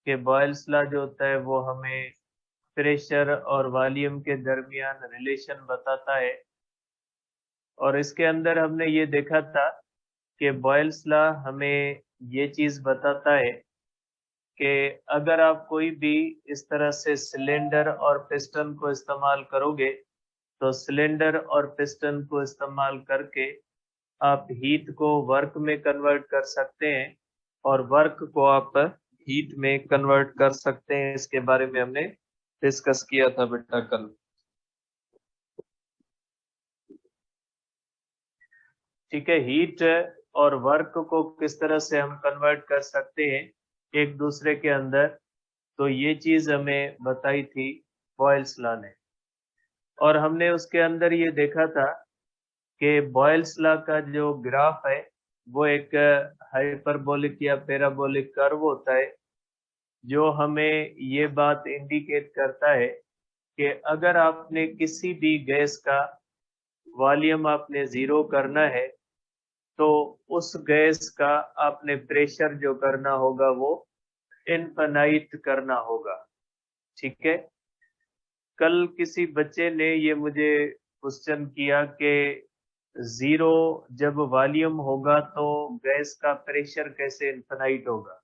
कि Boyle's law जो होता है वो हमें प्रेशर और वॉल्यूम के दरमियान रिलेशन बताता है। और इसके अंदर हमने ये देखा था कि बॉयल्स लॉ हमें ये चीज बताता है कि अगर आप कोई भी इस तरह से सिलेंडर और पिस्टन को इस्तेमाल करोगे तो सिलेंडर और पिस्टन को इस्तेमाल करके आप हीट को वर्क में कन्वर्ट कर सकते हैं और वर्क को आप हीट में कन्वर्ट कर सकते हैं। इसके बारे में हमने डिस्कस किया था बेटा कल। ठीक है, हीट और वर्क को किस तरह से हम कन्वर्ट कर सकते हैं एक दूसरे के अंदर, तो ये चीज हमें बताई थी बॉयल्स लॉ ने। और हमने उसके अंदर ये देखा था कि बॉयल्स लॉ का जो ग्राफ है वो एक हाइपरबोलिक या पैराबोलिक कर्व होता है, जो हमें ये बात इंडिकेट करता है कि अगर आपने किसी भी गैस का वॉल्यूम आपने जीरो करना है तो उस गैस का आपने प्रेशर जो करना होगा वो इनफाइनाइट करना होगा। ठीक है, कल किसी बच्चे ने ये मुझे क्वेश्चन किया कि जीरो जब वॉल्यूम होगा तो गैस का प्रेशर कैसे इनफाइनाइट होगा।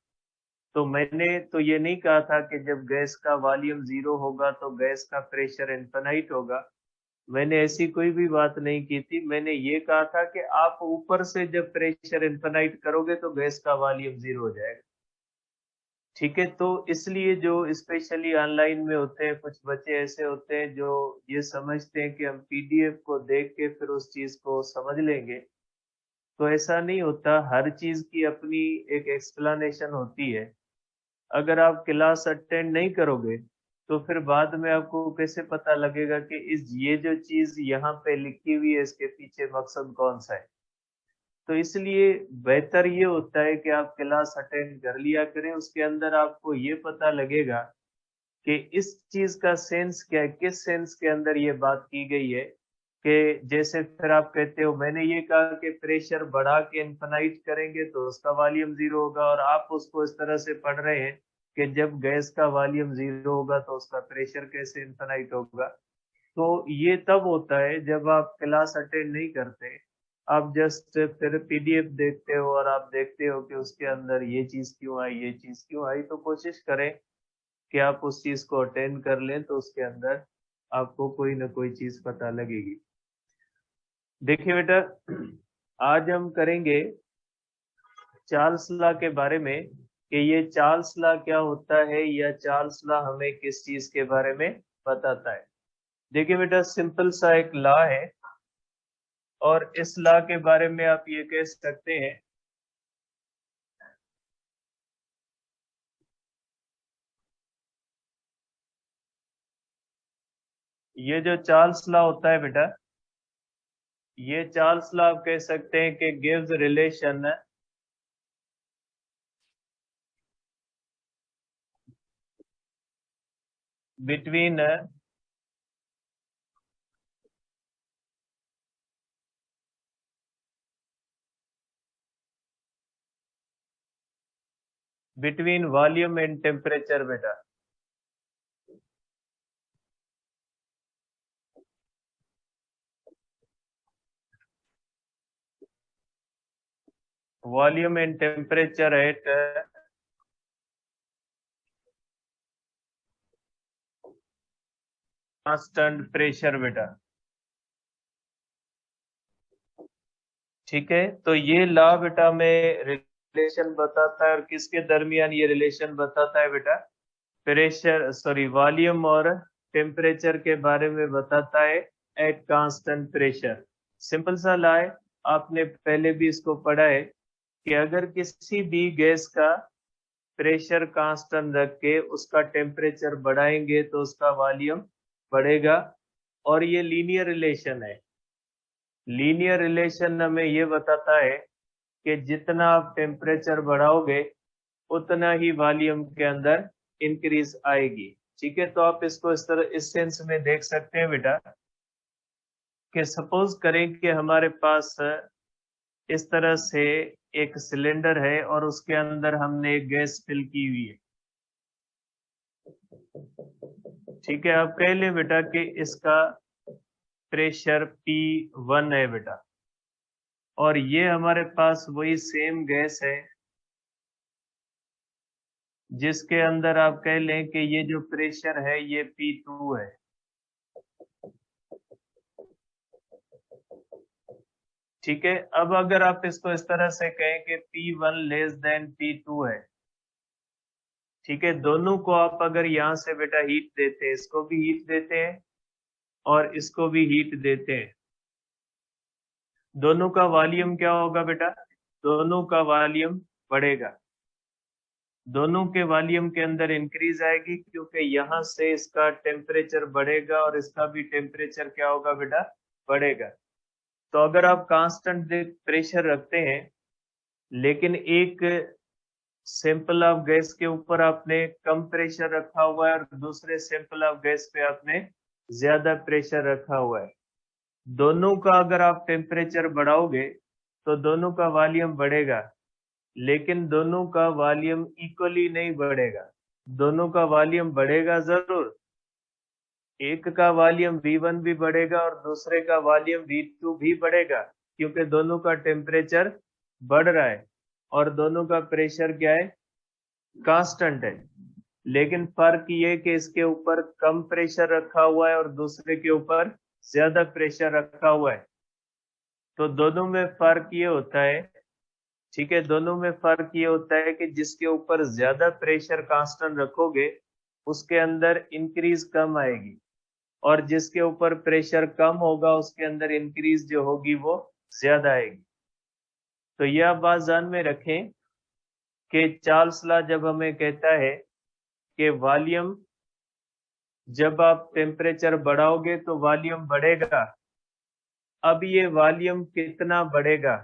तो मैंने तो ये नहीं कहा था कि जब गैस का वॉल्यूम जीरो होगा तो गैस का प्रेशर इनफाइनाइट होगा। मैंने ऐसी कोई भी बात नहीं की थी। मैंने ये कहा था कि आप ऊपर से जब प्रेशर इनफाइनाइट करोगे तो गैस का वॉल्यूम जीरो हो जाएगा। ठीक है, तो इसलिए जो स्पेशली ऑनलाइन में होते हैं कुछ बच्चे ऐसे होते हैं जो ये समझते हैं कि हम पीडीएफ को देख के फिर उस चीज को समझ लेंगे। तो ऐसा नहीं होता, हर चीज की अपनी एक एक्सप्लेनेशन होती है। अगर आप क्लास अटेंड नहीं करोगे तो फिर बाद में आपको कैसे पता लगेगा कि इस ये जो चीज यहाँ पे लिखी हुई है इसके पीछे मकसद कौन सा है। तो इसलिए बेहतर ये होता है कि आप क्लास अटेंड कर लिया करें, उसके अंदर आपको ये पता लगेगा कि इस चीज का सेंस क्या है, किस सेंस के अंदर ये बात की गई है। कि जैसे फिर आप कहते हो मैंने ये कहा कि प्रेशर बढ़ा के इनफाइनाइट करेंगे तो उसका वॉल्यूम जीरो होगा, और आप उसको इस तरह से पढ़ रहे हैं कि जब गैस का वॉल्यूम जीरो होगा तो उसका प्रेशर कैसे इनफाइनाइट होगा। तो ये तब होता है जब आप क्लास अटेंड नहीं करते, आप जस्ट फिर पीडीएफ देखते हो और आप देखते हो कि उसके अंदर ये चीज क्यों आई, ये चीज क्यों आई। तो कोशिश करें कि आप उस चीज को अटेंड कर लें तो उसके अंदर आपको कोई ना कोई चीज पता लगेगी। देखिए बेटा, आज हम करेंगे चार्ल्स लॉ के बारे में कि ये चार्ल्स लॉ क्या होता है या चार्ल्स लॉ हमें किस चीज के बारे में बताता है। देखिए बेटा, सिंपल सा एक लॉ है और इस लॉ के बारे में आप ये कह सकते हैं ये जो चार्ल्स लॉ होता है बेटा, ये चार्ल्स लॉ आप कह सकते हैं कि gives relation between volume and temperature बेटा। Volume and temperature at constant pressure बेटा। ठीक है, तो ये लॉ बेटा में रिलेशन बताता है, और किसके दरमियान ये रिलेशन बताता है बेटा, प्रेशर सॉरी वॉल्यूम और टेम्परेचर के बारे में बताता है एट कांस्टेंट प्रेशर। सिंपल सा लॉ है, आपने पहले भी इसको पढ़ा है कि अगर किसी भी गैस का प्रेशर कांस्टेंट रख के उसका टेम्परेचर बढ़ाएंगे तो उसका वॉल्यूम बढ़ेगा। और ये लीनियर रिलेशन है। लीनियर रिलेशन हमें ये बताता है कि जितना आप टेम्परेचर बढ़ाओगे उतना ही वॉल्यूम के अंदर इंक्रीज आएगी। ठीक है, तो आप इसको इस तरह इस सेंस में देख सकते हैं बेटा कि सपोज करें कि हमारे पास इस तरह से एक सिलेंडर है और उसके अंदर हमने एक गैस फिल की हुई है। ठीक है, अब कह ले बेटा कि इसका प्रेशर P1 है बेटा, और ये हमारे पास वही सेम गैस है जिसके अंदर आप कह लें कि ये जो प्रेशर है ये P2 है। ठीक है, अब अगर आप इसको इस तरह से कहें कि P1 लेस देन P2 है, ठीक है, दोनों को आप अगर यहाँ से बेटा हीट देते हैं, इसको भी हीट देते हैं और इसको भी हीट देते हैं, दोनों का वॉल्यूम क्या होगा बेटा? दोनों का वॉल्यूम बढ़ेगा, दोनों के वॉल्यूम के अंदर इंक्रीज आएगी, क्योंकि यहाँ से इसका टेम्परेचर बढ़ेगा और इसका भी टेम्परेचर क्या होगा बेटा? बढ़ेगा। तो अगर आप कांस्टेंट प्रेशर रखते हैं लेकिन एक सैंपल ऑफ गैस के ऊपर आपने कम प्रेशर रखा हुआ है और दूसरे सैंपल ऑफ गैस पे आपने ज्यादा प्रेशर रखा हुआ है, दोनों का अगर आप टेम्परेचर बढ़ाओगे तो दोनों का वॉल्यूम बढ़ेगा, लेकिन दोनों का वॉल्यूम इक्वली नहीं बढ़ेगा, दोनों का वॉल्यूम बढ़ेगा जरूर, एक का वॉल्यूम V1 भी बढ़ेगा और दूसरे का वॉल्यूम V2 भी बढ़ेगा, क्योंकि दोनों का टेम्परेचर बढ़ रहा है और दोनों का प्रेशर क्या है? कांस्टेंट है। लेकिन फर्क ये कि इसके ऊपर कम प्रेशर रखा हुआ है और दूसरे के ऊपर ज्यादा प्रेशर रखा हुआ है, तो दोनों में फर्क ये होता है, ठीक है, दोनों में फर्क ये होता है कि जिसके ऊपर ज्यादा प्रेशर कांस्टेंट रखोगे उसके अंदर इंक्रीज कम आएगी, और जिसके ऊपर प्रेशर कम होगा उसके अंदर इंक्रीज जो होगी वो ज्यादा आएगी। तो यह आप बात ध्यान में रखें कि चार्ल्स लॉ जब हमें कहता है कि वॉल्यूम, जब आप टेम्परेचर बढ़ाओगे तो वॉल्यूम बढ़ेगा, अब ये वॉल्यूम कितना बढ़ेगा,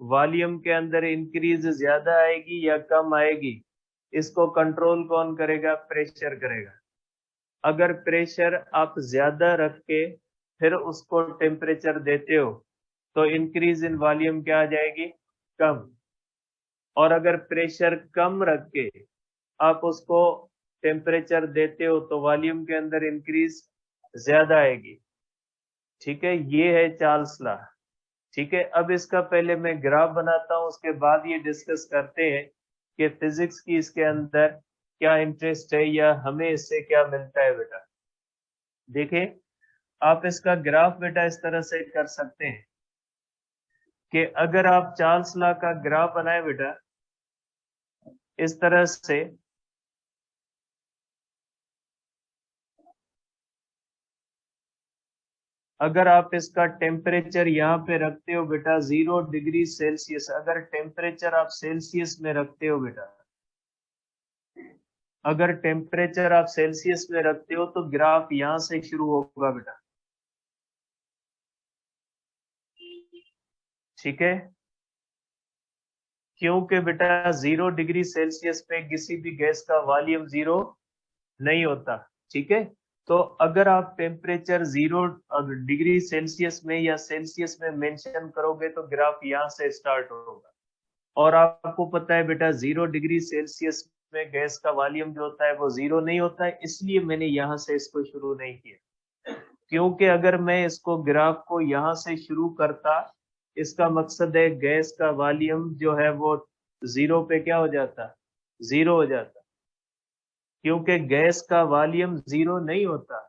वॉल्यूम के अंदर इंक्रीज ज्यादा आएगी या कम आएगी, इसको कंट्रोल कौन करेगा? प्रेशर करेगा। अगर प्रेशर आप ज्यादा रख के फिर उसको टेम्परेचर देते हो तो इंक्रीज इन वॉल्यूम क्या आ जाएगी? कम। और अगर प्रेशर कम रख के आप उसको टेम्परेचर देते हो तो वॉल्यूम के अंदर इंक्रीज ज्यादा आएगी। ठीक है, ये है चार्ल्स लॉ। ठीक है, अब इसका पहले मैं ग्राफ बनाता हूं, उसके बाद ये डिस्कस करते हैं कि फिजिक्स की इसके अंदर क्या इंटरेस्ट है या हमें इससे क्या मिलता है बेटा। देखिए, आप इसका ग्राफ बेटा इस तरह से कर सकते हैं कि अगर आप चार्ल्स लॉ का ग्राफ बनाए बेटा इस तरह से, अगर आप इसका टेम्परेचर यहाँ पे रखते हो बेटा 0 डिग्री सेल्सियस, अगर टेम्परेचर आप सेल्सियस में रखते हो बेटा, अगर टेम्परेचर आप सेल्सियस में रखते हो तो ग्राफ यहां से शुरू होगा बेटा। ठीक है, क्योंकि बेटा 0 डिग्री सेल्सियस पे किसी भी गैस का वॉल्यूम 0 नहीं होता। ठीक है, तो अगर आप टेम्परेचर 0 डिग्री सेल्सियस में या सेल्सियस में मेंशन करोगे तो ग्राफ यहाँ से स्टार्ट होगा। और आपको पता है बेटा 0 डिग्री सेल्सियस में गैस का वॉल्यूम जो होता है वो 0 नहीं होता है, इसलिए मैंने यहाँ से इसको शुरू नहीं किया, क्योंकि अगर मैं इसको ग्राफ को यहाँ से शुरू करता, इसका मकसद है गैस का वॉल्यूम जो है वो 0 पे क्या हो जाता? 0 हो जाता, क्योंकि गैस का वॉल्यूम 0 नहीं होता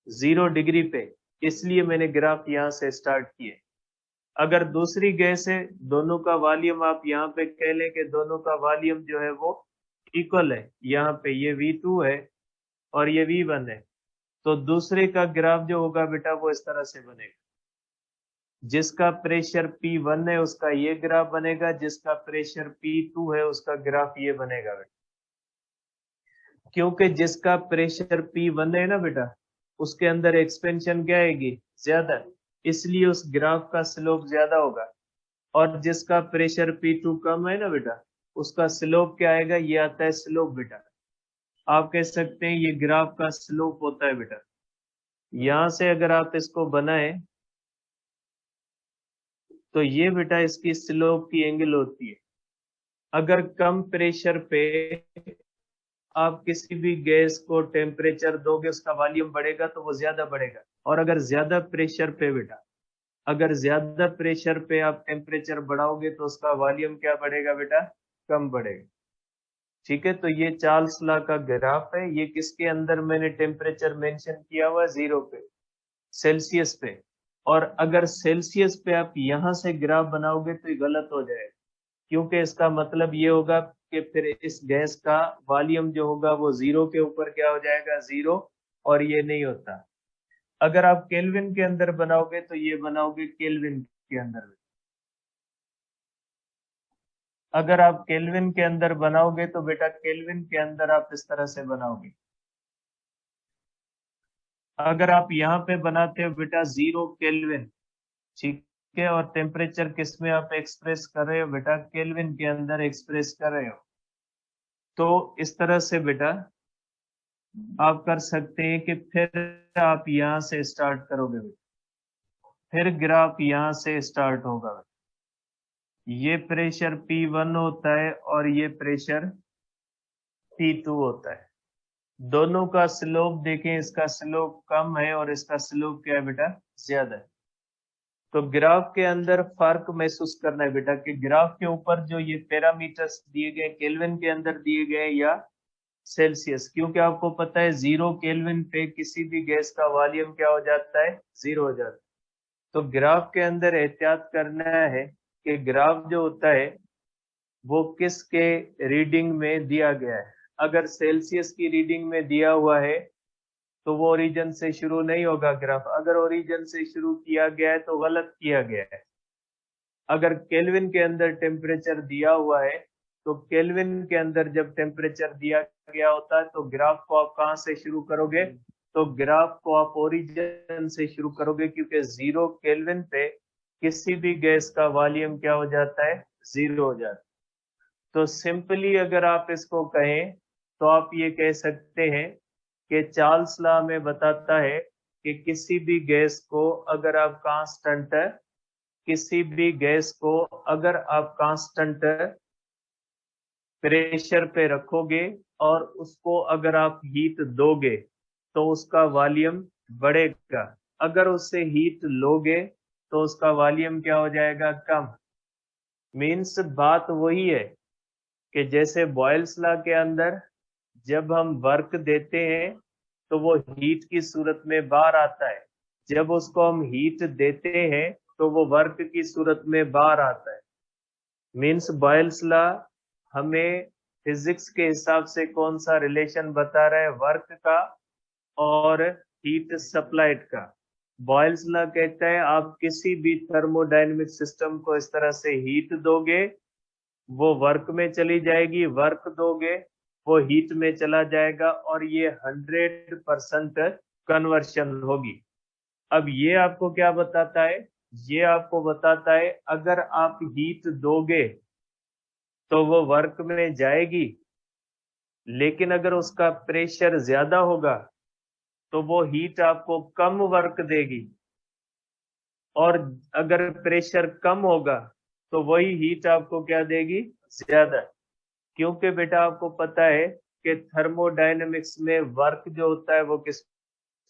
0 डिग्री पे, इसलिए मैंने ग्राफ यहाँ से स्टार्ट किए। अगर दूसरी गैस है, दोनों का वॉल्यूम आप यहाँ पे कह लें कि दोनों का वॉल्यूम जो है वो इक्वल है, यहाँ पे ये V2 है और ये V1 है, तो दूसरे का ग्राफ जो होगा बेटा वो इस तरह से बनेगा, जिसका प्रेशर P1 है उसका ये ग्राफ बनेगा, जिसका प्रेशर P2 है उसका ग्राफ ये बनेगा बेटा। क्योंकि जिसका प्रेशर P1 है ना बेटा, उसके अंदर एक्सपेंशन क्या आएगी? ज्यादा, इसलिए उस ग्राफ का स्लोप ज्यादा होगा। और जिसका प्रेशर P2 कम है ना बेटा, उसका स्लोप क्या आएगा? ये आता है स्लोप बेटा। आप कह सकते हैं ये ग्राफ का स्लोप होता है बेटा। यहां से अगर आप इसको बनाए तो ये बेटा इसकी स्लोप की एंगल होती है। अगर कम प्रेशर पे आप किसी भी गैस को टेम्परेचर दोगे उसका वॉल्यूम बढ़ेगा तो वो ज्यादा बढ़ेगा, और अगर ज्यादा प्रेशर पे बेटा, अगर ज्यादा प्रेशर पे आप टेम्परेचर बढ़ाओगे तो उसका वॉल्यूम क्या बढ़ेगा बेटा, कम बढ़ेगा। ठीक है, तो ये चार्ल्स लॉ का ग्राफ है। ये किसके अंदर मैंने टेम्परेचर मेंशन किया हुआ, 0 पे, सेल्सियस पे। और अगर सेल्सियस पे आप यहां से ग्राफ बनाओगे तो ये गलत हो जाएगा, क्योंकि इसका मतलब ये होगा कि फिर इस गैस का वॉल्यूम जो होगा वो 0 के ऊपर क्या हो जाएगा, 0, और ये नहीं होता। अगर आप केल्विन के अंदर बनाओगे तो ये बनाओगे केल्विन के अंदर। अगर आप केल्विन के अंदर बनाओगे तो बेटा केल्विन के अंदर आप इस तरह से बनाओगे। अगर आप यहाँ पे बनाते हो बेटा 0 केल्विन, ठीक है, और टेम्परेचर किस में आप एक्सप्रेस कर रहे हो बेटा, केल्विन के अंदर एक्सप्रेस कर रहे हो, तो इस तरह से बेटा आप कर सकते हैं कि फिर आप यहाँ से स्टार्ट करोगे बेटा, फिर ग्राफ यहाँ से स्टार्ट होगा। ये प्रेशर P1 होता है और ये प्रेशर P2 होता है। दोनों का स्लोप देखें, इसका स्लोप कम है और इसका स्लोप क्या है बेटा, ज्यादा है। तो ग्राफ के अंदर फर्क महसूस करना है बेटा, कि ग्राफ के ऊपर जो ये पैरामीटर्स दिए गए केल्विन के अंदर दिए गए या सेल्सियस, क्योंकि आपको पता है 0 केल्विन पे किसी भी गैस का वॉल्यूम क्या हो जाता है, 0 हो जाता है। तो ग्राफ के अंदर एहतियात करना है कि ग्राफ जो होता है वो किसके रीडिंग में दिया गया है। अगर सेल्सियस की रीडिंग में दिया हुआ है तो वो ओरिजिन से शुरू नहीं होगा ग्राफ। अगर ओरिजिन से शुरू किया गया है तो गलत किया गया है। अगर केल्विन के अंदर टेम्परेचर दिया हुआ है तो केल्विन के अंदर जब टेम्परेचर दिया गया होता है तो ग्राफ को आप कहाँ से शुरू करोगे, तो ग्राफ को आप ओरिजिन से शुरू करोगे, क्योंकि 0 केल्विन पे किसी भी गैस का वॉल्यूम क्या हो जाता है, 0 हो जाता है। तो सिंपली अगर आप इसको कहें तो आप ये कह सकते हैं कि चार्ल्स लॉ में बताता है कि किसी भी गैस को अगर आप कांस्टेंट, किसी भी गैस को अगर आप कांस्टेंट प्रेशर पे रखोगे और उसको अगर आप हीट दोगे तो उसका वॉल्यूम बढ़ेगा। अगर उससे हीट लोगे तो उसका वॉल्यूम क्या हो जाएगा, कम। मीन्स बात वही है कि जैसे बॉयल्स लॉ के अंदर जब हम वर्क देते हैं तो वो हीट की सूरत में बाहर आता है, जब उसको हम हीट देते हैं तो वो वर्क की सूरत में बाहर आता है। मीन्स बॉयल्स लॉ हमें फिजिक्स के हिसाब से कौन सा रिलेशन बता रहा है, वर्क का और हीट सप्लाइड का। बॉयल्स लॉ कहता है आप किसी भी थर्मोडायनेमिक सिस्टम को इस तरह से हीट दोगे वो वर्क में चली जाएगी, वर्क दोगे वो हीट में चला जाएगा, और ये 100% कन्वर्शन होगी। अब ये आपको क्या बताता है, ये आपको बताता है अगर आप हीट दोगे तो वो वर्क में जाएगी, लेकिन अगर उसका प्रेशर ज्यादा होगा तो वो हीट आपको कम वर्क देगी, और अगर प्रेशर कम होगा तो वही हीट आपको क्या देगी, ज्यादा। क्योंकि बेटा आपको पता है कि थर्मोडायनेमिक्स में वर्क जो होता है वो किस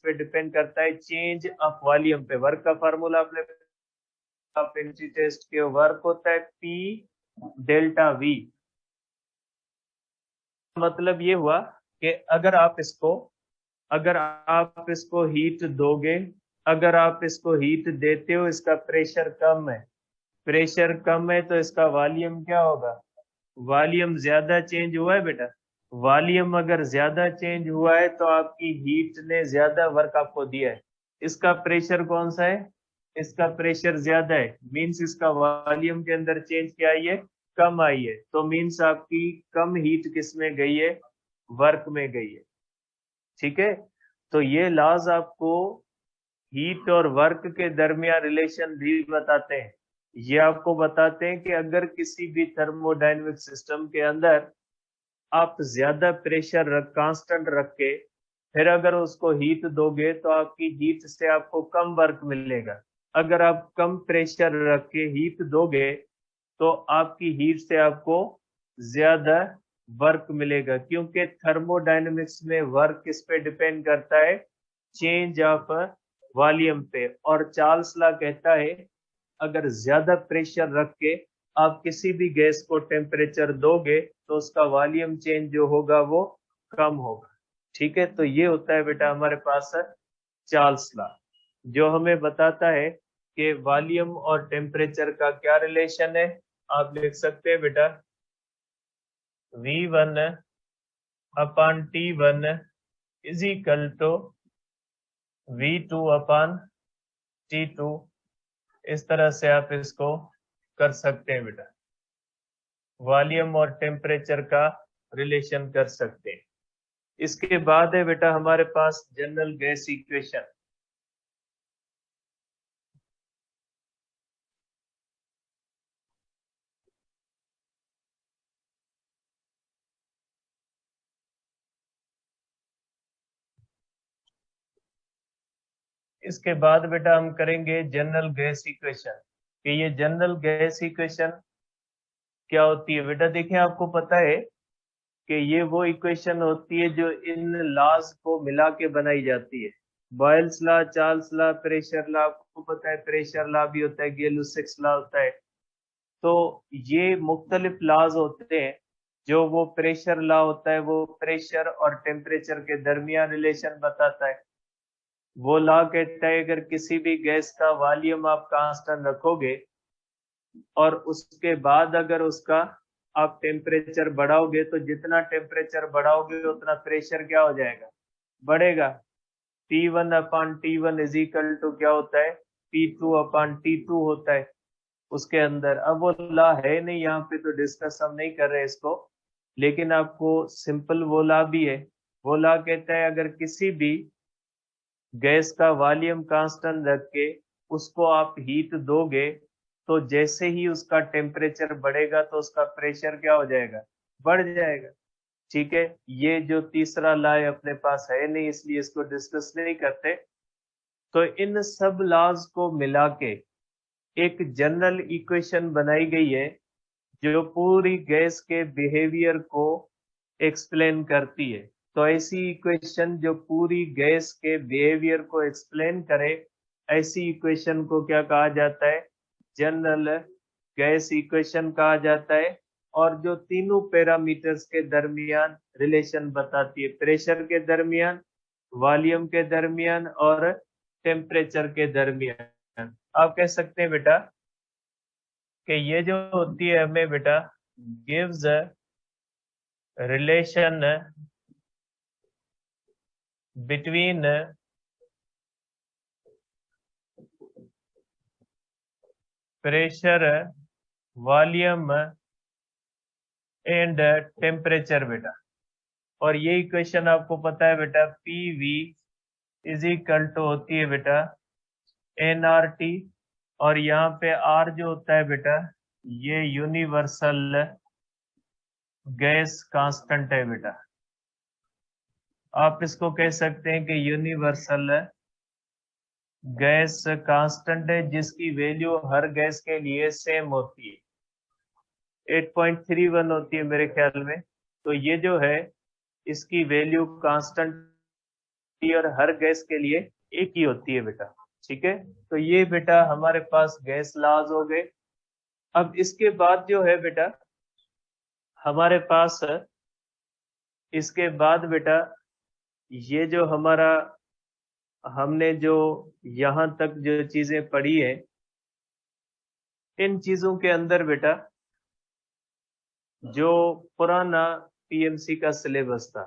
पे डिपेंड करता है, चेंज ऑफ वॉल्यूम पे। वर्क का फार्मूला आपने टेस्ट के, वर्क होता है P डेल्टा V। मतलब ये हुआ कि अगर आप इसको हीट दोगे, अगर आप इसको हीट देते हो, इसका प्रेशर कम है, प्रेशर कम है तो इसका वॉल्यूम क्या होगा, वॉल्यूम ज्यादा चेंज हुआ है बेटा। वॉल्यूम अगर ज्यादा चेंज हुआ है तो आपकी हीट ने ज्यादा वर्क आपको दिया है। इसका प्रेशर कौन सा है, इसका प्रेशर ज्यादा है, मींस इसका वॉल्यूम के अंदर चेंज क्या आई है, कम आई है। तो मींस आपकी कम हीट किस में गई है, वर्क में गई है। ठीक है, तो ये लॉज आपको हीट और वर्क के दरमियान रिलेशन भी बताते हैं। ये आपको बताते हैं कि अगर किसी भी थर्मोडायनेमिक सिस्टम के अंदर आप ज्यादा प्रेशर कांस्टेंट रख के फिर अगर उसको हीट दोगे तो आपकी हीट से आपको कम वर्क मिलेगा। अगर आप कम प्रेशर रख के हीट दोगे तो आपकी हीट से आपको ज्यादा वर्क मिलेगा, क्योंकि थर्मोडायनेमिक्स में वर्क किस पे डिपेंड करता है, चेंज ऑफ वॉल्यूम पे। और चार्ल्स लॉ कहता है अगर ज्यादा प्रेशर रख के आप किसी भी गैस को टेम्परेचर दोगे तो उसका वॉल्यूम चेंज जो होगा वो कम होगा। ठीक है, तो ये होता है बेटा हमारे पास चार्ल्स लॉ, जो हमें बताता है कि वॉल्यूम और टेम्परेचर का क्या रिलेशन है। आप लिख सकते हैं बेटा V1 upon T1 is equal to V2 upon T2। इस तरह से आप इसको कर सकते हैं बेटा, वॉल्यूम और टेम्परेचर का रिलेशन कर सकते हैं। इसके बाद है बेटा हमारे पास जनरल गैस इक्वेशन। इसके बाद बेटा हम करेंगे जनरल गैस इक्वेशन, कि ये जनरल गैस इक्वेशन क्या होती है बेटा। देखिए आपको पता है कि ये वो इक्वेशन होती है जो इन लॉज को मिला के बनाई जाती है। Boyle's law, Charles law, pressure law, आपको पता है प्रेशर लॉ भी होता है, गैलुसिक्स लॉ होता है। तो ये मुख्तलिफ लॉज होते हैं। जो वो प्रेशर लॉ होता है वो प्रेशर और टेम्परेचर के दरमियान रिलेशन बताता है। वो लॉ कहता है अगर किसी भी गैस का वॉल्यूम आप कांस्टेंट रखोगे और उसके बाद अगर उसका आप टेम्परेचर बढ़ाओगे तो जितना टेम्परेचर बढ़ाओगे उतना प्रेशर क्या हो जाएगा, बढ़ेगा। T1 upon T1 is equal to क्या होता है, T2 अपॉन T2 होता है उसके अंदर। अब वो लॉ है नहीं यहाँ पे तो डिस्कस हम नहीं कर रहे इसको, लेकिन आपको सिंपल वो लॉ भी है। वो लॉ कहता है अगर किसी भी गैस का वॉल्यूम कांस्टेंट रख के उसको आप हीट दोगे तो जैसे ही उसका टेम्परेचर बढ़ेगा तो उसका प्रेशर क्या हो जाएगा, बढ़ जाएगा। ठीक है, ये जो तीसरा लॉ अपने पास है नहीं इसलिए इसको डिस्कस नहीं करते। तो इन सब लॉज को मिला के एक जनरल इक्वेशन बनाई गई है जो पूरी गैस के बिहेवियर को एक्सप्लेन करती है। तो ऐसी इक्वेशन जो पूरी गैस के बिहेवियर को एक्सप्लेन करे, ऐसी इक्वेशन को क्या कहा जाता है, जनरल गैस इक्वेशन कहा जाता है। और जो तीनों पैरामीटर्स के दरमियान रिलेशन बताती है, प्रेशर के दरमियान, वॉल्यूम के दरमियान और टेम्परेचर के दरमियान। आप कह सकते हैं बेटा कि ये जो होती है हमें बेटा gives relation between pressure, volume and temperature बेटा। और ये इक्वेशन आपको पता है बेटा PV इज इक्वल टू होती है बेटा nRT। और यहाँ पे R जो होता है बेटा ये यूनिवर्सल गैस कांस्टेंट है बेटा। आप इसको कह सकते हैं कि यूनिवर्सल गैस कांस्टेंट है जिसकी वैल्यू हर गैस के लिए सेम होती है, 8.31 होती है मेरे ख्याल में। तो ये जो है इसकी वैल्यू कांस्टेंट और हर गैस के लिए एक ही होती है बेटा। ठीक है, तो ये बेटा हमारे पास गैस लॉज हो गए। अब इसके बाद जो है बेटा हमारे पास, इसके बाद बेटा ये जो हमारा हमने जो यहाँ तक जो चीजें पढ़ी है इन चीजों के अंदर बेटा जो पुराना पीएमसी का सिलेबस था,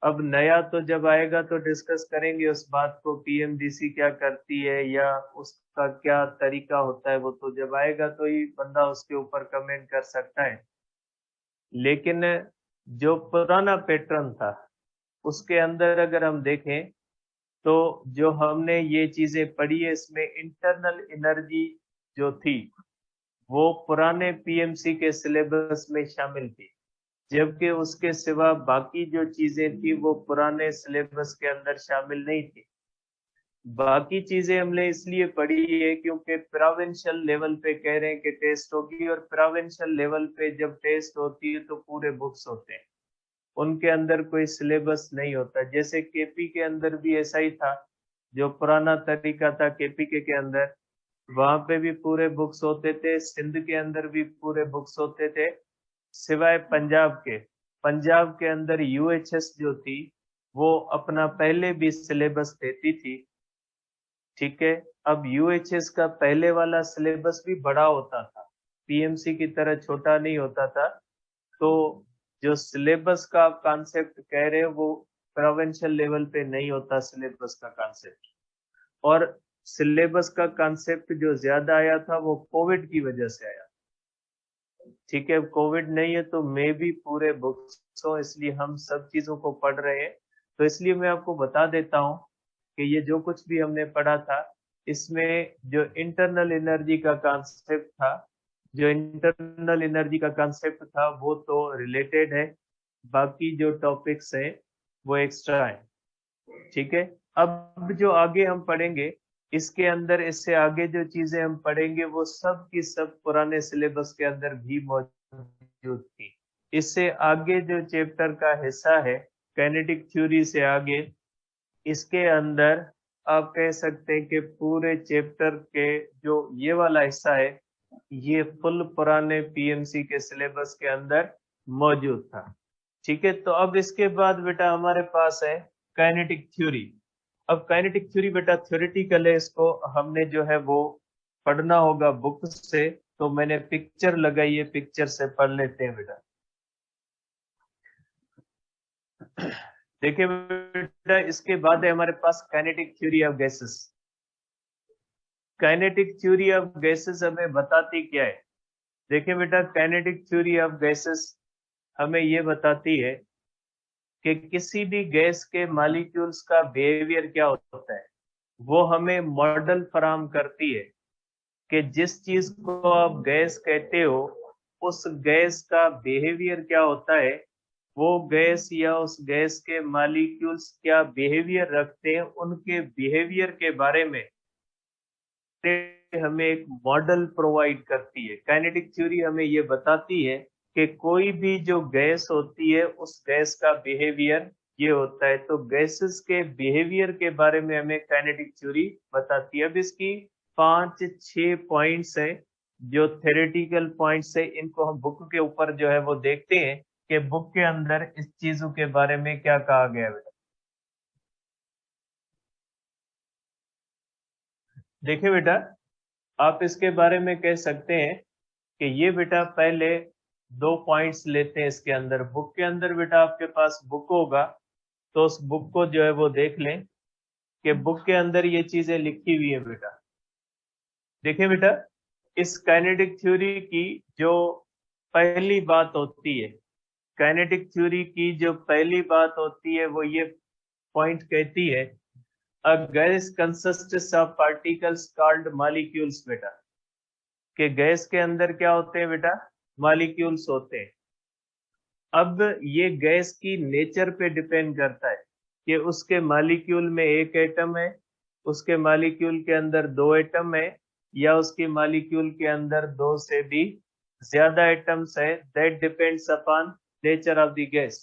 अब नया तो जब आएगा तो डिस्कस करेंगे उस बात को, पीएमडीसी क्या करती है या उसका क्या तरीका होता है, वो तो जब आएगा तो ही बंदा उसके ऊपर कमेंट कर सकता है। लेकिन जो पुराना पैटर्न था उसके अंदर अगर हम देखें तो जो हमने ये चीजें पढ़ी है इसमें इंटरनल एनर्जी जो थी वो पुराने पीएमसी के सिलेबस में शामिल थी, जबकि उसके सिवा बाकी जो चीजें थी वो पुराने सिलेबस के अंदर शामिल नहीं थी। बाकी चीजें हमने इसलिए पढ़ी है क्योंकि प्रोविंशियल लेवल पे कह रहे हैं कि टेस्ट होगी, और प्रोविंशियल लेवल पे जब टेस्ट होती है तो पूरे बुक्स होते हैं। उनके अंदर कोई सिलेबस नहीं होता। जैसे केपी के अंदर भी ऐसा ही था, जो पुराना तरीका था केपी के अंदर, वहां पे भी पूरे बुक्स होते थे, सिंध के अंदर भी पूरे बुक्स होते थे, सिवाय पंजाब के। पंजाब के अंदर यूएचएस जो थी वो अपना पहले भी सिलेबस देती थी, ठीक है। अब यूएचएस का पहले वाला सिलेबस भी बड़ा होता था, पीएमसी की तरह छोटा नहीं होता था। तो जो सिलेबस का आप कॉन्सेप्ट कह रहे हो वो प्रोविंशियल लेवल पे नहीं होता सिलेबस का कॉन्सेप्ट। और सिलेबस का कॉन्सेप्ट जो ज्यादा आया था वो कोविड की वजह से आया, ठीक है। कोविड नहीं है तो मे भी पूरे बुक्स हो, इसलिए हम सब चीजों को पढ़ रहे हैं। तो इसलिए मैं आपको बता देता हूँ कि ये जो कुछ भी हमने पढ़ा था, इसमें जो इंटरनल एनर्जी का कॉन्सेप्ट था, जो इंटरनल एनर्जी का कॉन्सेप्ट था वो तो रिलेटेड है, बाकी जो टॉपिक्स हैं वो एक्स्ट्रा है, ठीक है। अब जो आगे हम पढ़ेंगे, इसके अंदर इससे आगे जो चीजें हम पढ़ेंगे वो सब की सब पुराने सिलेबस के अंदर भी मौजूद थी। इससे आगे जो चैप्टर का हिस्सा है काइनेटिक थ्योरी से आगे, इसके अंदर आप कह सकते हैं कि पूरे चैप्टर के जो ये वाला हिस्सा है ये फुल पुराने पीएमसी के सिलेबस के अंदर मौजूद था, ठीक है। तो अब इसके बाद बेटा हमारे पास है काइनेटिक थ्योरी। अब काइनेटिक थ्योरी बेटा थ्योरेटिकल है, इसको हमने जो है वो पढ़ना होगा बुक से। तो मैंने पिक्चर लगाई है, पिक्चर से पढ़ लेते हैं बेटा। देखिए बेटा, इसके बाद है हमारे पास kinetic theory of gases. Kinetic theory of gases हमें बताती क्या है? देखिए बेटा, काइनेटिक थ्योरी ऑफ गैसेस हमें ये बताती है कि किसी भी गैस के मॉलिक्यूल्स का बिहेवियर क्या होता है। वो हमें मॉडल फराहम करती है कि जिस चीज को आप गैस कहते हो उस गैस का बिहेवियर क्या होता है, वो गैस या उस गैस के मॉलिक्यूल्स क्या बिहेवियर रखते हैं, उनके बिहेवियर के बारे में हमें एक मॉडल प्रोवाइड करती है। काइनेटिक थ्योरी हमें ये बताती है कि कोई भी जो गैस होती है उस गैस का बिहेवियर ये होता है। तो गैसेस के बिहेवियर के बारे में हमें काइनेटिक थ्योरी बताती है। अब इसकी 5-6 पॉइंट्स है जो थ्योरेटिकल पॉइंट्स है, इनको हम बुक के ऊपर जो है वो देखते हैं कि बुक के अंदर इस चीजों के बारे में क्या कहा गया है। देखिए बेटा, आप इसके बारे में कह सकते हैं कि ये बेटा पहले 2 पॉइंट्स लेते हैं इसके अंदर। बुक के अंदर बेटा आपके पास बुक होगा तो उस बुक को जो है वो देख लें कि बुक के अंदर ये चीजें लिखी हुई है बेटा। देखिए बेटा, इस काइनेटिक थ्योरी की जो पहली बात होती है, काइनेटिक थ्योरी की जो पहली बात होती है वो ये पॉइंट कहती है, a gas consists of particles called molecules बेटा। कि गैस के अंदर क्या होते हैं बेटा? मॉलिक्यूल्स होते हैं। अब ये गैस की नेचर पे डिपेंड करता है कि उसके मॉलिक्यूल में एक एटम है, उसके मॉलिक्यूल के अंदर 2 एटम है, या उसके मॉलिक्यूल के अंदर 2 से भी ज्यादा एटम्स है। That depends upon nature of the gas.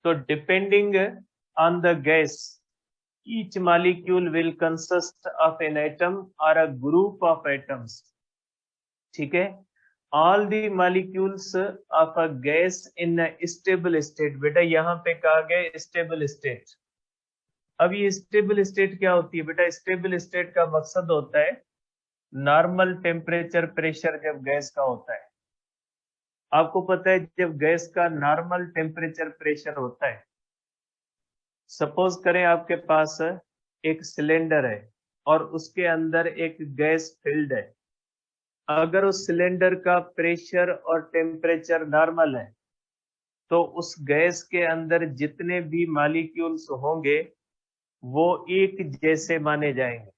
तो depending on the gas, each molecule will consist of an atom or a group of atoms, ठीक है। All the molecules of a gas in stable state. बेटा यहाँ पे कहा गया stable state. अब ये स्टेबल स्टेट क्या होती है बेटा? स्टेबल स्टेट का मकसद होता है नॉर्मल टेम्परेचर प्रेशर जब गैस का होता है। आपको पता है जब गैस का नॉर्मल टेम्परेचर प्रेशर होता है, सपोज करें आपके पास एक सिलेंडर है और उसके अंदर एक गैस फिल्ड है। अगर उस सिलेंडर का प्रेशर और टेम्परेचर नॉर्मल है तो उस गैस के अंदर जितने भी मॉलिक्यूल्स होंगे वो एक जैसे माने जाएंगे।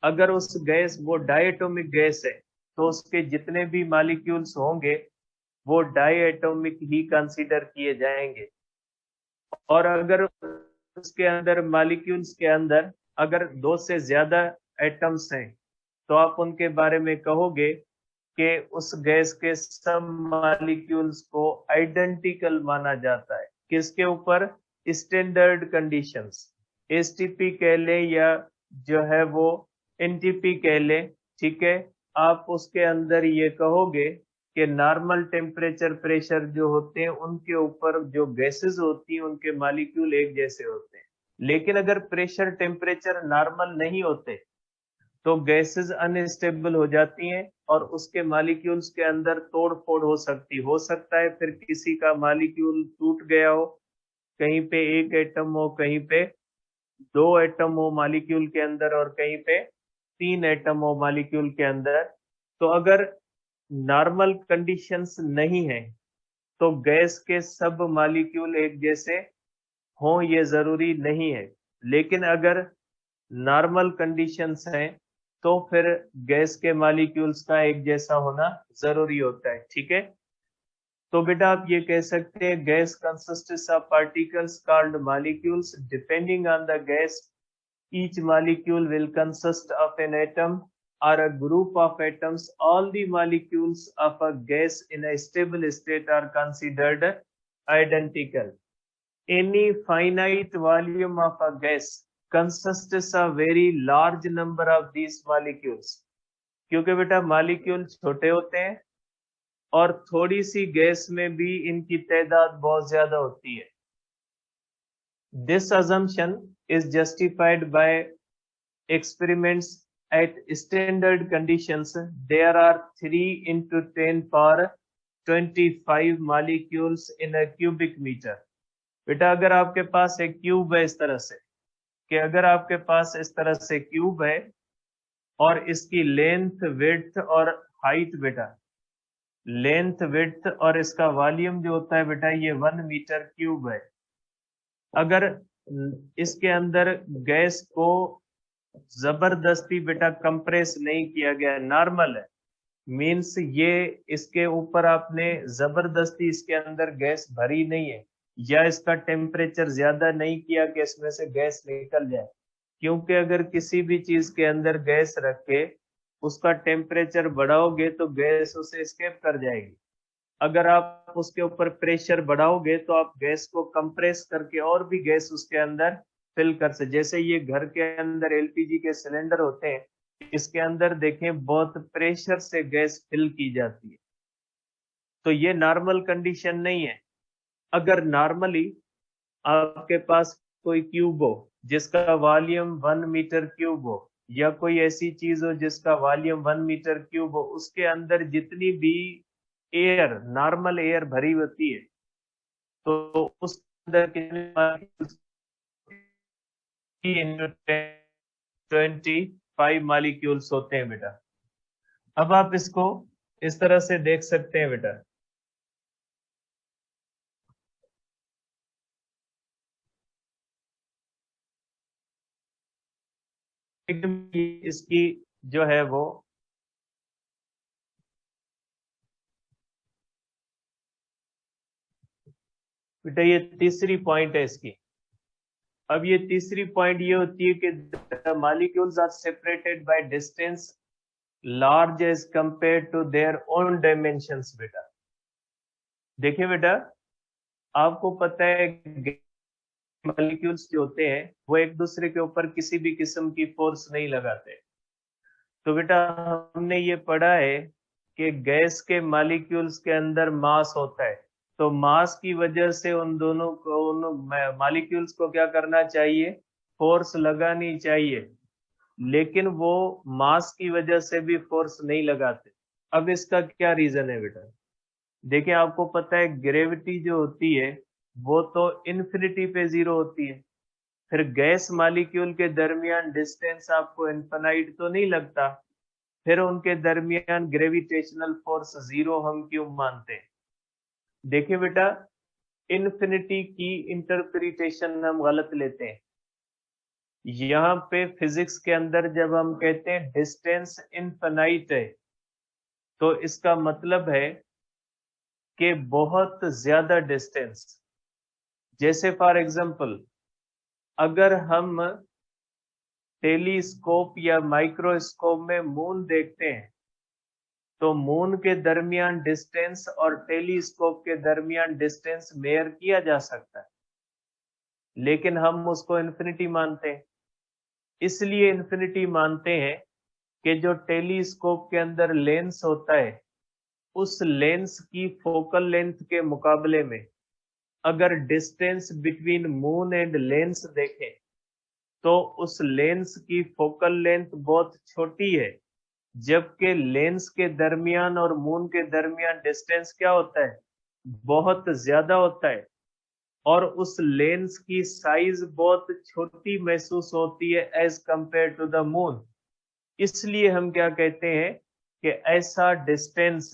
अगर उस गैस वो डायटोमिक गैस है तो उसके जितने भी मॉलिक्यूल्स होंगे वो डायटोमिक ही कंसीडर किए जाएंगे। और अगर उसके अंदर मॉलिक्यूल्स के अंदर अगर 2 से ज्यादा एटम्स हैं तो आप उनके बारे में कहोगे कि उस गैस के सब मॉलिक्यूल्स को आइडेंटिकल माना जाता है। किसके ऊपर? स्टैंडर्ड कंडीशंस, एसटीपी कह ले या जो है वो एनटीपी कह ले, ठीक है। आप उसके अंदर ये कहोगे कि नॉर्मल टेम्परेचर प्रेशर जो होते हैं उनके ऊपर जो गैसेस होती हैं उनके मॉलिक्यूल एक जैसे होते हैं। लेकिन अगर प्रेशर टेम्परेचर नॉर्मल नहीं होते तो गैसेस अनस्टेबल हो जाती हैं और उसके मॉलिक्यूल्स के अंदर तोड़ फोड़ हो सकता है फिर किसी का मॉलिक्यूल टूट गया हो, कहीं पे एक एटम हो, कहीं पे दो एटम हो मॉलिक्यूल के अंदर और कहीं पे तीन एटम हो मॉलिक्यूल के अंदर। तो अगर नॉर्मल कंडीशंस नहीं है तो गैस के सब मॉलिक्यूल एक जैसे हों ये जरूरी नहीं है। लेकिन अगर नॉर्मल कंडीशंस हैं तो फिर गैस के मॉलिक्यूल्स का एक जैसा होना जरूरी होता है, ठीक है। तो बेटा आप ये कह सकते हैं gas consists of particles called molecules depending on the gas each molecule will consist of an atom or a group of atoms. All the molecules of a gas in a stable state are considered identical. Any finite volume of a gas consists of very large number of these molecules. क्योंकि बेटा molecule छोटे होते हैं और थोड़ी सी gas में भी इनकी तादाद बहुत ज्यादा होती है। This assumption is justified by experiments at standard conditions. There are 3 into 10 power 25 molecules in a cubic meter. बेटा अगर आपके पास एक क्यूब है इस तरह से, कि अगर आपके पास इस तरह से क्यूब है और इसकी लेंथ विड्थ और हाइट, बेटा लेंथ विड्थ और इसका वॉल्यूम जो होता है बेटा ये 1 मीटर क्यूब है। अगर इसके अंदर गैस को जबरदस्ती बेटा कंप्रेस नहीं किया गया, नॉर्मल है, मीन्स ये इसके ऊपर आपने जबरदस्ती इसके अंदर गैस भरी नहीं है या इसका टेम्परेचर ज्यादा नहीं किया कि इसमें से गैस निकल जाए। क्योंकि अगर किसी भी चीज के अंदर गैस रख के उसका टेम्परेचर बढ़ाओगे तो गैस उसे एस्केप कर जाएगी। अगर आप उसके ऊपर प्रेशर बढ़ाओगे तो आप गैस को कंप्रेस करके और भी गैस उसके अंदर फिल कर सकते। जैसे ये घर के अंदर एलपीजी के सिलेंडर होते हैं, इसके अंदर देखें बहुत प्रेशर से गैस फिल की जाती है। तो ये नॉर्मल कंडीशन नहीं है। अगर नॉर्मली आपके पास कोई क्यूब हो जिसका वॉल्यूम 1 मीटर क्यूब हो या कोई ऐसी चीज हो जिसका वॉल्यूम 1 मीटर क्यूब हो, उसके अंदर जितनी भी एयर नॉर्मल एयर भरी होती है तो उस अंदर कितने 25 मॉलिक्यूल्स होते हैं बेटा। अब आप इसको इस तरह से देख सकते हैं बेटा, इसकी जो है वो बेटा ये तीसरी पॉइंट है इसकी। अब ये तीसरी पॉइंट ये होती है कि the molecules are separated by distance large as compare to their own dimensions. बेटा देखिए बेटा, आपको पता है मॉलिक्यूल्स जो होते हैं वो एक दूसरे के ऊपर किसी भी किस्म की फोर्स नहीं लगाते। तो बेटा हमने ये पढ़ा है कि गैस के मॉलिक्यूल्स के अंदर मास होता है, तो मास की वजह से उन दोनों को, उन मॉलिक्यूल्स को क्या करना चाहिए? फोर्स लगानी चाहिए। लेकिन वो मास की वजह से भी फोर्स नहीं लगाते। अब इसका क्या रीजन है बेटा? देखिए आपको पता है ग्रेविटी जो होती है वो तो इन्फिनिटी पे जीरो होती है, फिर गैस मॉलिक्यूल के दरमियान डिस्टेंस आपको इनफाइनाइट तो नहीं लगता, फिर उनके दरमियान ग्रेविटेशनल फोर्स जीरो हम क्यों मानते हैं? देखिए बेटा, इन्फिनिटी की इंटरप्रिटेशन हम गलत लेते हैं। यहाँ पे फिजिक्स के अंदर जब हम कहते हैं डिस्टेंस इनफाइनाइट है तो इसका मतलब है कि बहुत ज्यादा डिस्टेंस। जैसे फॉर एग्जांपल अगर हम टेलीस्कोप या माइक्रोस्कोप में मून देखते हैं तो मून के दरमियान डिस्टेंस और टेलीस्कोप के दरमियान डिस्टेंस मेयर किया जा सकता है, लेकिन हम उसको इन्फिनिटी मानते हैं। इसलिए इन्फिनिटी मानते हैं कि जो टेलीस्कोप के अंदर लेंस होता है, उस लेंस की फोकल लेंथ के मुकाबले में अगर distance between moon and lens देखें तो उस लेंस की फोकल लेंथ बहुत छोटी है, जबकि लेंस के दरमियान और मून के दरमियान डिस्टेंस क्या होता है, बहुत ज्यादा होता है, और उस लेंस की साइज बहुत छोटी महसूस होती है as compare to the moon. इसलिए हम क्या कहते हैं कि ऐसा डिस्टेंस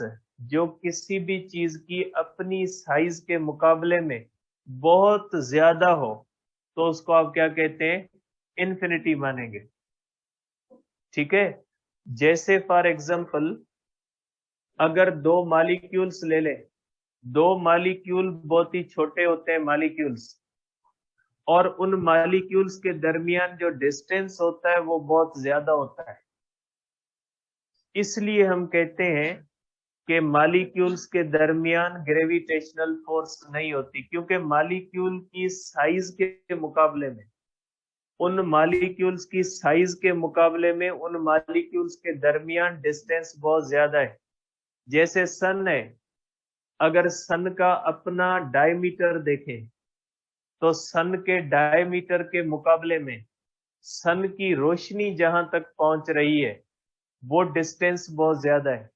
जो किसी भी चीज की अपनी साइज के मुकाबले में बहुत ज्यादा हो, तो उसको आप क्या कहते हैं, इन्फिनिटी मानेंगे। ठीक है, जैसे फॉर एग्जांपल अगर दो मॉलिक्यूल्स ले लें, दो मॉलिक्यूल बहुत ही छोटे होते हैं मॉलिक्यूल्स, और उन मॉलिक्यूल्स के दरमियान जो डिस्टेंस होता है वो बहुत ज्यादा होता है। इसलिए हम कहते हैं कि मॉलिक्यूल्स के दरमियान ग्रेविटेशनल फोर्स नहीं होती, क्योंकि मॉलिक्यूल की साइज के मुकाबले में उन मॉलिक्यूल्स की साइज के मुकाबले में उन मॉलिक्यूल्स के दरमियान डिस्टेंस बहुत ज्यादा है। जैसे सन है, अगर सन का अपना डायमीटर देखें तो सन के डायमीटर के मुकाबले में सन की रोशनी जहां तक पहुंच रही है वो डिस्टेंस बहुत ज्यादा है।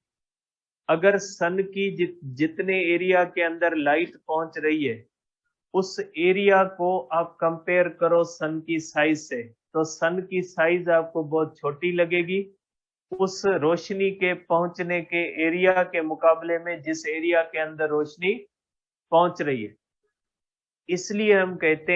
अगर सन की जितने एरिया के अंदर लाइट पहुंच रही है उस एरिया को आप कंपेयर करो सन की साइज से, तो सन की साइज आपको बहुत छोटी लगेगी उस रोशनी के पहुंचने के एरिया के मुकाबले में जिस एरिया के अंदर रोशनी पहुंच रही है। इसलिए हम कहते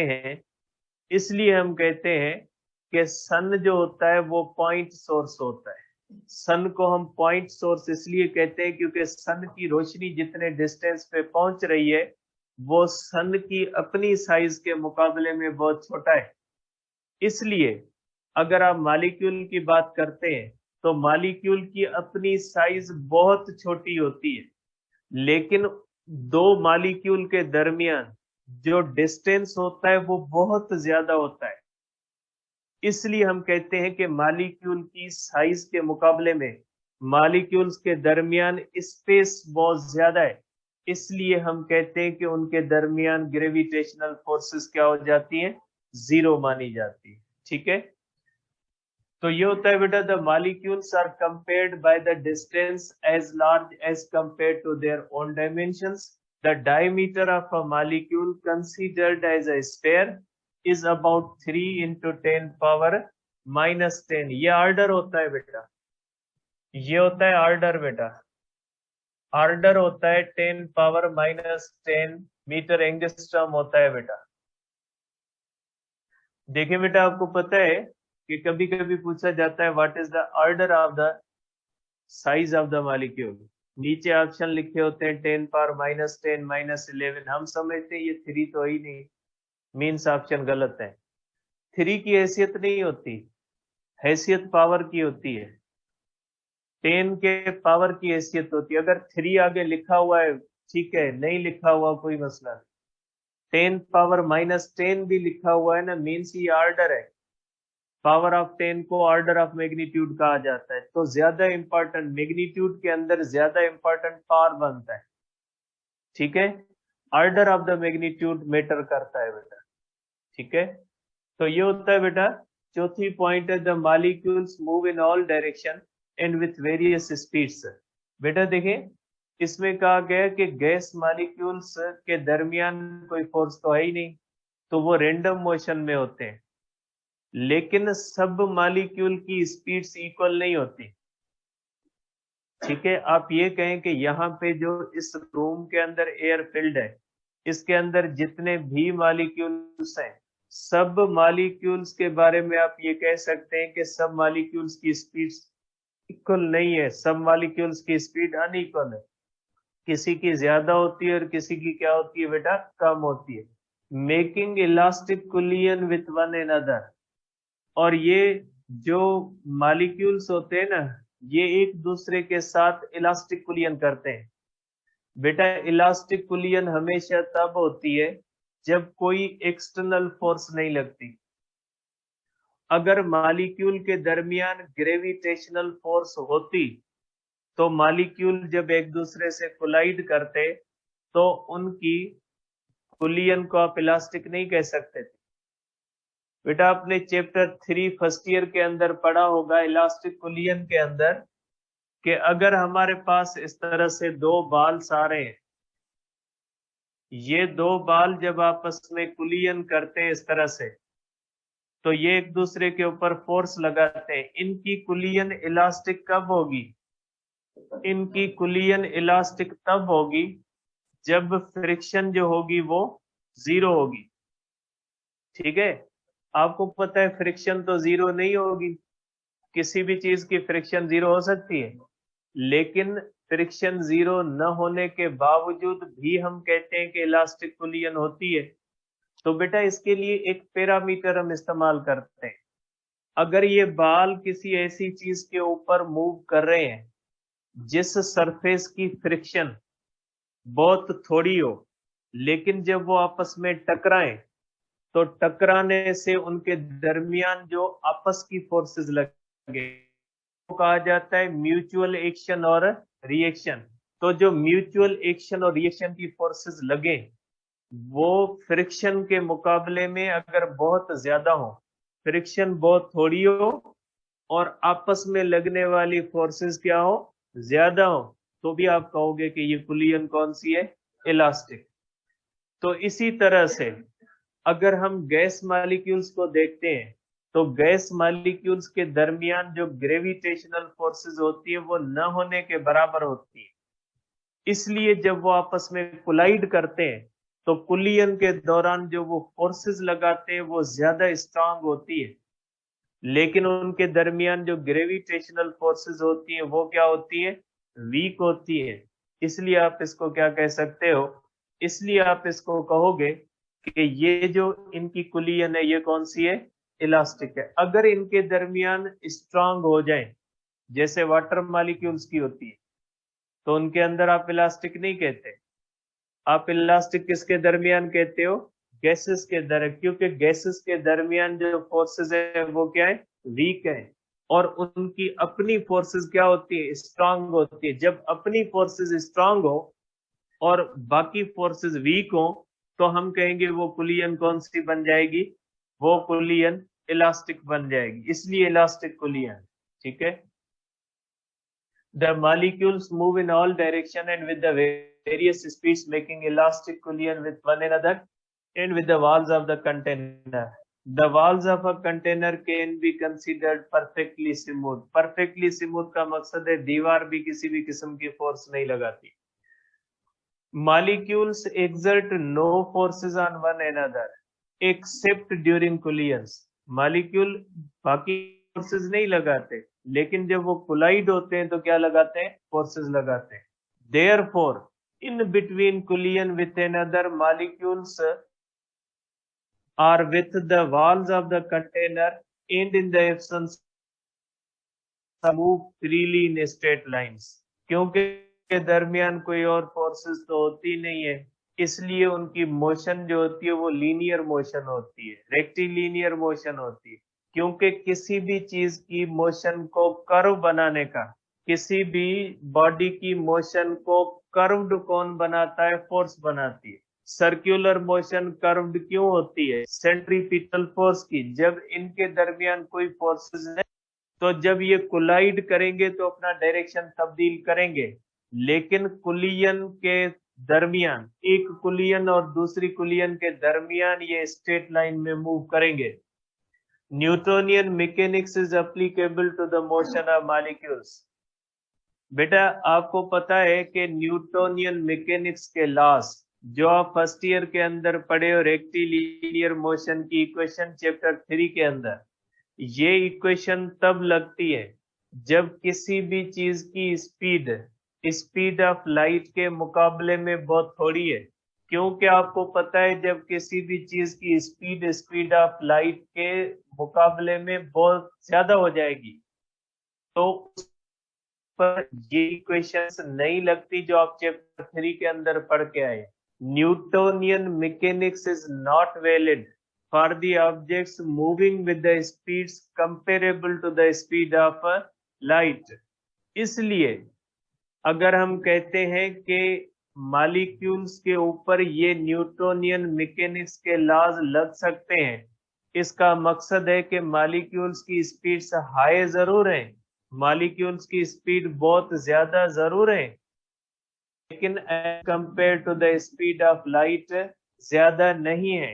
हैं कि सन जो होता है वो पॉइंट सोर्स होता है। सन को हम पॉइंट सोर्स इसलिए कहते हैं क्योंकि सन की रोशनी जितने डिस्टेंस पे पहुंच रही है वो सन की अपनी साइज के मुकाबले में बहुत छोटा है। इसलिए अगर आप मॉलिक्यूल की बात करते हैं तो मॉलिक्यूल की अपनी साइज बहुत छोटी होती है, लेकिन दो मॉलिक्यूल के दरमियान जो डिस्टेंस होता है वो बहुत ज्यादा होता है। इसलिए हम कहते हैं कि मॉलिक्यूल की साइज के मुकाबले में मॉलिक्यूल्स के दरमियान स्पेस बहुत ज्यादा है। इसलिए हम कहते हैं कि उनके दरमियान ग्रेविटेशनल फोर्सेस क्या हो जाती हैं, जीरो मानी जाती है। ठीक है, तो ये होता है बेटा, the molecules are compared by the distance as large as compared to their own dimensions. The diameter of a molecule considered as a sphere is about 3 into 10 power minus 10। ये ऑर्डर होता है बेटा, ये होता है ऑर्डर बेटा, order होता है 10 पावर माइनस 10 मीटर एंगस्ट्रॉम होता है बेटा। देखिए बेटा, आपको पता है कि कभी कभी पूछा जाता है what is the order of the size of the molecule. नीचे ऑप्शन लिखे होते हैं 10 पावर माइनस 10 माइनस 11। हम समझते हैं ये 3 तो ही नहीं, मीन्स ऑप्शन गलत है। 3 की हैसियत नहीं होती, हैसियत पावर की होती है। 10 के पावर की हैसियत होती है। अगर 3 आगे लिखा हुआ है ठीक है, नहीं लिखा हुआ कोई मसला नहीं। 10 पावर माइनस 10 भी लिखा हुआ है ना, मीन्स ये ऑर्डर है। पावर ऑफ 10 को ऑर्डर ऑफ मैग्नीट्यूड कहा जाता है। तो ज्यादा इंपॉर्टेंट, मैग्नीट्यूड के अंदर ज्यादा इंपॉर्टेंट पावर बनता है। ठीक है, order of the magnitude matter करता है बेटा। ठीक है, तो ये होता है बेटा। चौथी पॉइंट है the molecules move in all direction and with various speeds. बेटा देखें, इसमें कहा गया कि गैस मॉलिक्यूल्स के दरमियान कोई फोर्स तो है ही नहीं, तो वो रेंडम मोशन में होते हैं। लेकिन सब मॉलिक्यूल की स्पीड्स इक्वल नहीं होती। ठीक है, आप ये कहें कि यहाँ पे जो इस रूम के अंदर एयर फिल्ड है, इसके अंदर जितने भी मॉलिक्यूल्स हैं, सब मॉलिक्यूल्स के बारे में आप ये कह सकते हैं कि सब मॉलिक्यूल्स की स्पीड इक्वल नहीं है, सब मॉलिक्यूल्स की स्पीड अनइक्वल है। किसी की ज्यादा होती है और किसी की क्या होती है बेटा, कम होती है। Making elastic collision with one another. और ये जो मॉलिक्यूल्स होते हैं ना, ये एक दूसरे के साथ इलास्टिक कुलियन करते हैं। बेटा इलास्टिक कुलियन हमेशा तब होती है जब कोई एक्सटर्नल फोर्स नहीं लगती। अगर मॉलिक्यूल के दरमियान ग्रेविटेशनल फोर्स होती तो मॉलिक्यूल जब एक दूसरे से कोलाइड करते तो उनकी कुलियन को आप इलास्टिक नहीं कह सकते थे। बेटा आपने चैप्टर 3 फर्स्ट ईयर के अंदर पढ़ा होगा इलास्टिक कुलियन के अंदर कि अगर हमारे पास इस तरह से दो बाल्स आ रहे हैं, ये दो बाल जब आपस में कुलियन करते हैं इस तरह से, तो ये एक दूसरे के ऊपर फोर्स लगाते हैं। इनकी कुलियन इलास्टिक कब होगी? इनकी कुलियन इलास्टिक तब होगी जब फ्रिक्शन जो होगी वो 0 होगी। ठीक है, आपको पता है फ्रिक्शन तो 0 नहीं होगी, किसी भी चीज की फ्रिक्शन 0 हो सकती है, लेकिन फ्रिक्शन 0 न होने के बावजूद भी हम कहते हैं कि इलास्टिक कुलियन होती है। तो बेटा इसके लिए एक पैरामीटर हम इस्तेमाल करते हैं। अगर ये बाल किसी ऐसी चीज के ऊपर मूव कर रहे हैं जिस सरफेस की फ्रिक्शन बहुत थोड़ी हो, लेकिन जब वो आपस में टकराएं तो टकराने से उनके दरमियान जो आपस की फोर्सेस लगे वो कहा जाता है म्यूचुअल एक्शन और रिएक्शन। तो जो म्यूचुअल एक्शन और रिएक्शन की फोर्सेस लगे वो फ्रिक्शन के मुकाबले में अगर बहुत ज्यादा हो, फ्रिक्शन बहुत थोड़ी हो और आपस में लगने वाली फोर्सेस क्या हो, ज्यादा हो, तो भी आप कहोगे कि ये कुलियन कौन सी है, इलास्टिक। तो इसी तरह से अगर हम गैस मॉलिक्यूल्स को देखते हैं तो गैस मॉलिक्यूल्स के दरमियान जो ग्रेविटेशनल फोर्सेस होती है वो न होने के बराबर होती है। इसलिए जब वो आपस में कोलाइड करते हैं तो कुलियन के दौरान जो वो फोर्सेस लगाते हैं वो ज्यादा स्ट्रांग होती है, लेकिन उनके दरमियान जो ग्रेविटेशनल फोर्सेस होती है वो क्या होती है, वीक होती है। इसलिए आप इसको क्या कह सकते हो, इसलिए आप इसको कहोगे कि ये जो इनकी कुलियन है ये कौन सी है, इलास्टिक है। अगर इनके दरमियान स्ट्रांग हो जाए जैसे वाटर मॉलिक्यूल्स की होती है तो उनके अंदर आप इलास्टिक नहीं कहते, आप इलास्टिक किसके दरमियान कहते हो, गैसेस के दर, क्योंकि गैसेस के दरमियान जो फोर्सेस है वो क्या है, वीक है, और उनकी अपनी फोर्सेस क्या होती है, स्ट्रांग होती है। जब अपनी फोर्सेस स्ट्रांग हो और बाकी फोर्सेस वीक हो तो हम कहेंगे वो कुलियन कौन सी बन जाएगी, वो कुलियन इलास्टिक बन जाएगी, इसलिए इलास्टिक कुलियन। ठीक है, the molecules move in all direction and with the various speeds making elastic collision with one another and with the walls of the container. The walls of a container can be considered perfectly smooth. Perfectly smooth का मकसद है दीवार भी किसी भी किस्म की force नहीं लगाती। Molecules exert no forces on one another except during collisions. Molecule बाकी फोर्सेस नहीं लगाते, लेकिन जब वो कोलाइड होते हैं तो क्या लगाते हैं, फोर्सेस लगाते हैं। Therefore, in between collision with another molecules are with the walls of the container and in the absence move freely in straight lines. क्योंकि के दरमियान कोई और फोर्सेस तो होती नहीं है, इसलिए उनकी मोशन जो होती है वो लीनियर मोशन होती है, रेक्टिलिनियर मोशन होती है। क्योंकि किसी भी चीज की मोशन को कर्व बनाने का, किसी भी बॉडी की मोशन को कर्व्ड कौन बनाता है, फोर्स बनाती है। सर्कुलर मोशन कर्व्ड क्यों होती है, सेंट्रीपिटल फोर्स की। जब इनके दरमियान कोई फोर्सेस है तो जब ये कोलाइड करेंगे तो अपना डायरेक्शन तब्दील करेंगे, लेकिन कुलियन के दरमियान, एक कुलियन और दूसरी कुलियन के दरमियान ये स्ट्रेट लाइन में मूव करेंगे। Newtonian mechanics is applicable to the motion of molecules. बेटा आपको पता है कि न्यूटोनियन मैकेनिक्स के लॉस जो आप फर्स्ट ईयर के अंदर पढ़े हो, रेक्टिलिनियर मोशन की इक्वेशन चैप्टर 3 के अंदर, ये इक्वेशन तब लगती है जब किसी भी चीज की स्पीड ऑफ लाइट के मुकाबले में बहुत थोड़ी है। क्योंकि आपको पता है जब किसी भी चीज की स्पीड ऑफ लाइट के मुकाबले में बहुत ज्यादा हो जाएगी तो पर ये इक्वेशंस नहीं लगती जो आप चैप्टर 3 के अंदर पढ़ के आए। Newtonian mechanics is not valid for the objects moving with the speeds comparable to the speed of light. इसलिए अगर हम कहते हैं कि मॉलिक्यूल्स के ऊपर ये न्यूटोनियन मैकेनिक्स के लॉज लग सकते हैं, इसका मकसद है कि मॉलिक्यूल्स की स्पीड हाई जरूर है, मॉलिक्यूल्स की स्पीड बहुत ज्यादा जरूर है, लेकिन compare to the speed of light ज्यादा नहीं है।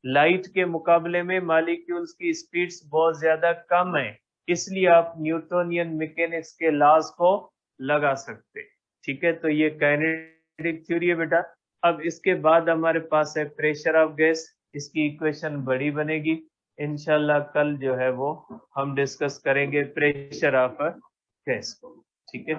लाइट के मुकाबले में मॉलिक्यूल्स की स्पीड्स बहुत ज्यादा कम है, इसलिए आप न्यूटोनियन मैकेनिक्स के लॉज को लगा सकते। ठीक है, तो ये काइनेटिक थ्योरी है बेटा। अब इसके बाद हमारे पास है प्रेशर ऑफ गैस। इसकी इक्वेशन बड़ी बनेगी, इंशाल्लाह कल जो है वो हम डिस्कस करेंगे प्रेशर ऑफ गैस को। ठीक है।